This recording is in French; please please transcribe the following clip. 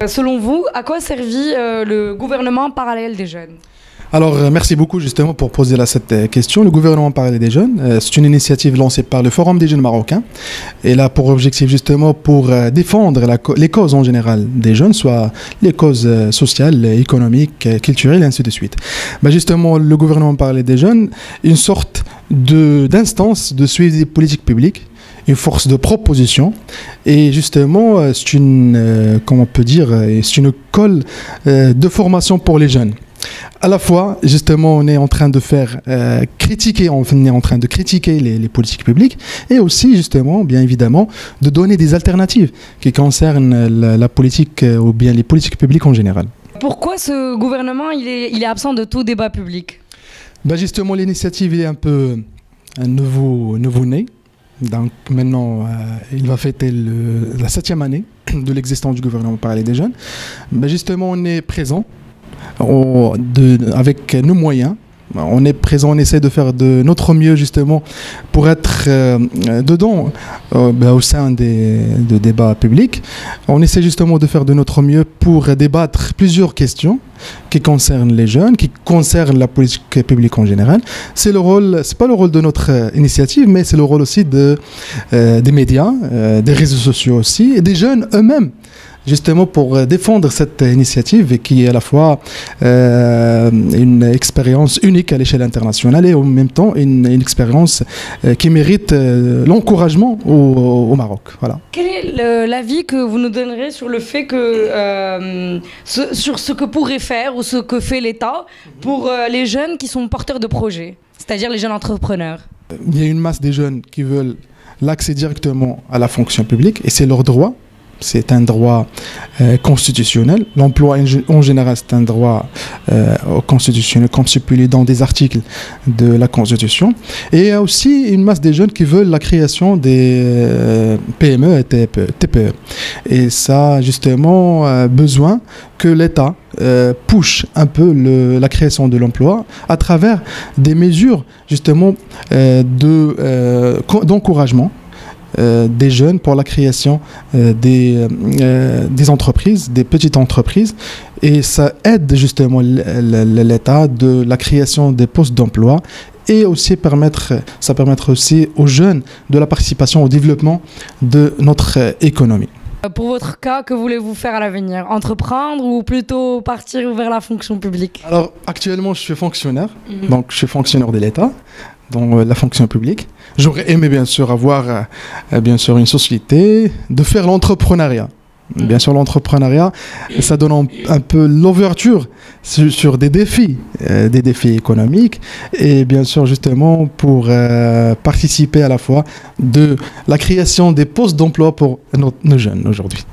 Selon vous, à quoi servit le gouvernement parallèle des jeunes? Alors, merci beaucoup justement pour poser cette question. Le gouvernement parallèle des jeunes, c'est une initiative lancée par le Forum des jeunes marocains. Et là, pour objectif justement pour défendre les causes en général des jeunes, soit les causes sociales, économiques, culturelles, et ainsi de suite. Justement, le gouvernement parallèle des jeunes, une sorte d'instance de suivi des politiques publiques, une force de proposition, et justement c'est une comment on peut dire, c'est une école de formation pour les jeunes. À la fois, justement, on est en train de faire critiquer, on est en train de critiquer les politiques publiques, et aussi, justement, bien évidemment, de donner des alternatives qui concernent la politique ou bien les politiques publiques en général. Pourquoi ce gouvernement il est absent de tout débat public? Justement, l'initiative est un peu un nouveau-né. Donc maintenant, il va fêter la 7e année de l'existence du gouvernement parallèle des jeunes. Justement, on est présent avec nos moyens. On est présent, on essaie de faire de notre mieux justement pour être dedans au sein des débats publics. On essaie justement de faire de notre mieux pour débattre plusieurs questions qui concernent les jeunes, qui concernent la politique publique en général. C'est pas le rôle de notre initiative, mais c'est le rôle aussi des médias, des réseaux sociaux aussi, et des jeunes eux-mêmes, justement pour défendre cette initiative qui est à la fois une expérience unique à l'échelle internationale et en même temps une expérience qui mérite l'encouragement au Maroc. Voilà. Quel est l'avis que vous nous donnerez sur le fait que sur ce que pourrait faire ou ce que fait l'État pour les jeunes qui sont porteurs de projets, c'est-à-dire les jeunes entrepreneurs? Il y a une masse de jeunes qui veulent l'accès directement à la fonction publique et c'est leur droit. C'est un droit constitutionnel. L'emploi en général, c'est un droit constitutionnel comme stipulé dans des articles de la Constitution. Et il y a aussi une masse de jeunes qui veulent la création des PME et TPE. Et ça a justement besoin que l'État push un peu la création de l'emploi à travers des mesures justement d'encouragement des jeunes pour la création des entreprises, des petites entreprises, et ça aide justement l'État de la création des postes d'emploi et aussi ça permettre aussi aux jeunes de la participation au développement de notre économie. Pour votre cas, que voulez-vous faire à l'avenir? Entreprendre ou plutôt partir vers la fonction publique? Alors actuellement je suis fonctionnaire, donc je suis fonctionnaire de l'État dans la fonction publique. J'aurais aimé bien sûr avoir une société, de faire l'entrepreneuriat. Bien sûr, l'entrepreneuriat, ça donne un peu l'ouverture sur des défis économiques et bien sûr justement pour participer à la fois de la création des postes d'emploi pour nos jeunes aujourd'hui.